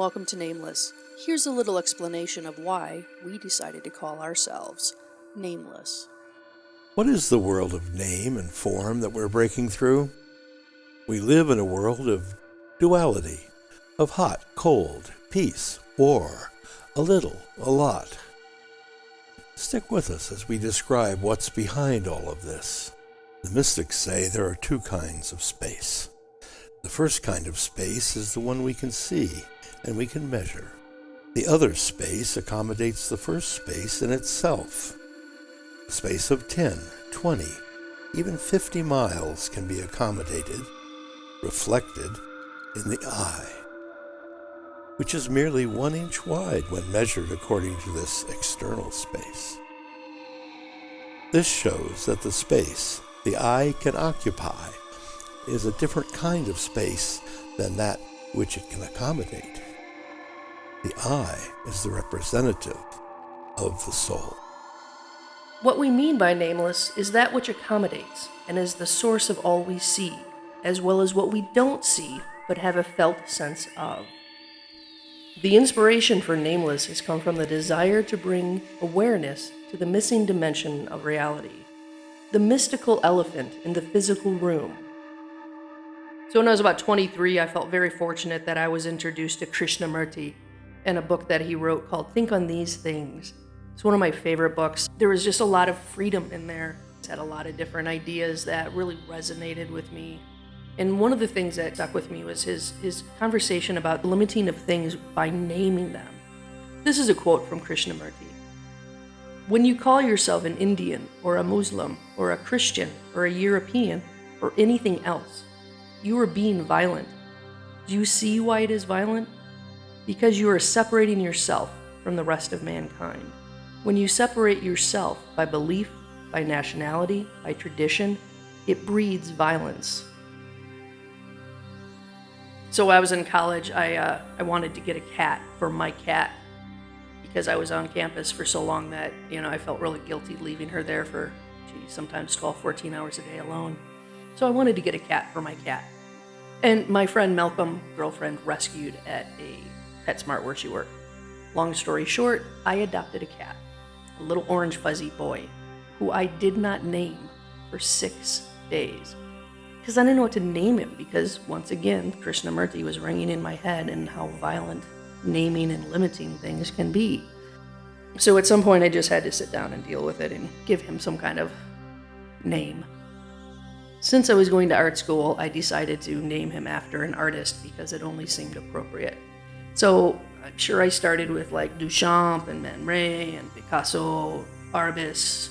welcome to Nameless. Here's a little explanation of why we decided to call ourselves Nameless. What is the world of name and form that we're breaking through? We live in a world of duality, of hot, cold, peace, war, a little, a lot. Stick with us as we describe what's behind all of this. The mystics say there are two kinds of space. The first kind of space is the one we can see and we can measure. The other space accommodates the first space in itself. A space of 10, 20, even 50 miles can be accommodated, reflected in the eye, which is merely 1 inch wide when measured according to this external space. This shows that the space the eye can occupy is a different kind of space than that which it can accommodate. The eye is the representative of the soul. What we mean by nameless is that which accommodates and is the source of all we see, as well as what we don't see but have a felt sense of. The inspiration for Nameless has come from the desire to bring awareness to the missing dimension of reality, the mystical elephant in the physical room. So when I was about 23, I felt very fortunate that I was introduced to Krishnamurti and a book that he wrote called Think on These Things. It's one of my favorite books. There was just a lot of freedom in there. It had a lot of different ideas that really resonated with me. And one of the things that stuck with me was his conversation about limiting of things by naming them. This is a quote from Krishnamurti. When you call yourself an Indian or a Muslim or a Christian or a European or anything else, you are being violent. Do you see why it is violent? Because you are separating yourself from the rest of mankind. When you separate yourself by belief, by nationality, by tradition, it breeds violence. So while I was in college, I wanted to get a cat for my cat because I was on campus for so long that, I felt really guilty leaving her there for, sometimes 12, 14 hours a day alone. So I wanted to get a cat for my cat. And my friend Malcolm, girlfriend, rescued at a PetSmart where she worked. Long story short, I adopted a cat, a little orange fuzzy boy, who I did not name for 6 days. Because I didn't know what to name him, because once again, Krishnamurti was ringing in my head and how violent naming and limiting things can be. So at some point I just had to sit down and deal with it and give him some kind of name. Since I was going to art school, I decided to name him after an artist because it only seemed appropriate. So I'm sure I started with like Duchamp and Man Ray and Picasso, Arbus.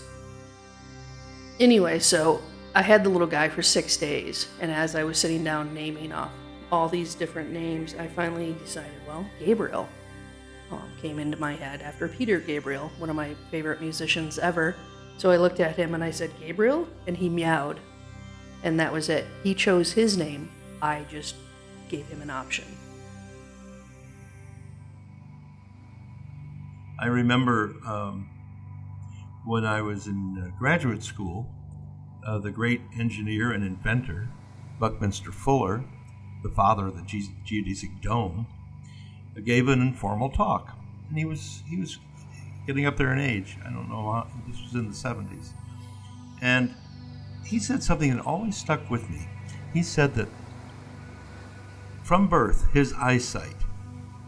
Anyway, so I had the little guy for 6 days, and as I was sitting down naming off all these different names, I finally decided, Gabriel came into my head after Peter Gabriel, one of my favorite musicians ever. So I looked at him and I said, Gabriel? And he meowed. And that was it. He chose his name. I just gave him an option. I remember when I was in graduate school, the great engineer and inventor, Buckminster Fuller, the father of the geodesic dome, gave an informal talk. And he was getting up there in age. I don't know how, this was in the 70s. And he said something that always stuck with me. He said that from birth, his eyesight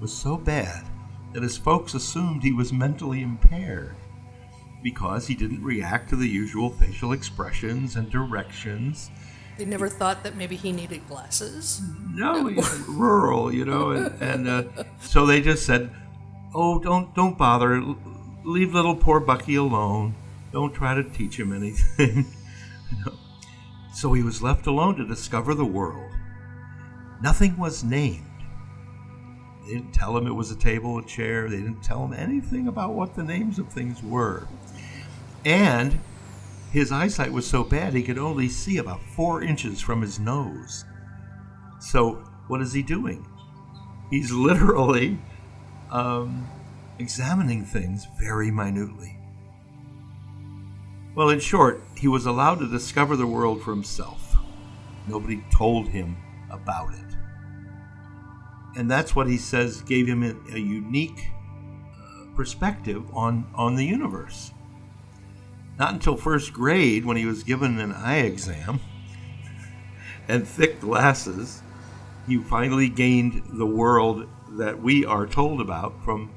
was so bad that his folks assumed he was mentally impaired because he didn't react to the usual facial expressions and directions. They never thought that maybe he needed glasses? No, he's rural, and so they just said, oh, don't bother. Leave little poor Bucky alone. Don't try to teach him anything. So he was left alone to discover the world. Nothing was named. They didn't tell him it was a table, a chair. They didn't tell him anything about what the names of things were. And his eyesight was so bad he could only see about 4 inches from his nose. So what is he doing? He's literally examining things very minutely. Well, in short, he was allowed to discover the world for himself. Nobody told him about it. And that's what he says gave him a unique perspective on the universe. Not until first grade, when he was given an eye exam and thick glasses, he finally gained the world that we are told about from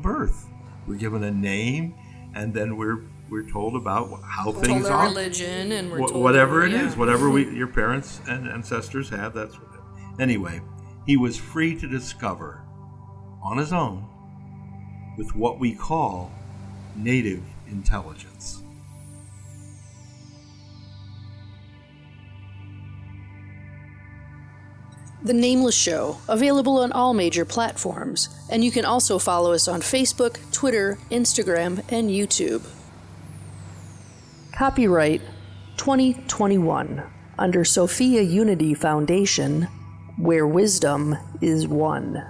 birth. We're given a name, and then we're told about how things told our are. religion, and we're told whatever it yeah. is, whatever your parents and ancestors have. Anyway. He was free to discover on his own with what we call native intelligence. The Nameless Show, available on all major platforms, and you can also follow us on Facebook, Twitter, Instagram, and YouTube. Copyright 2021 under Sophia Unity Foundation, where wisdom is one.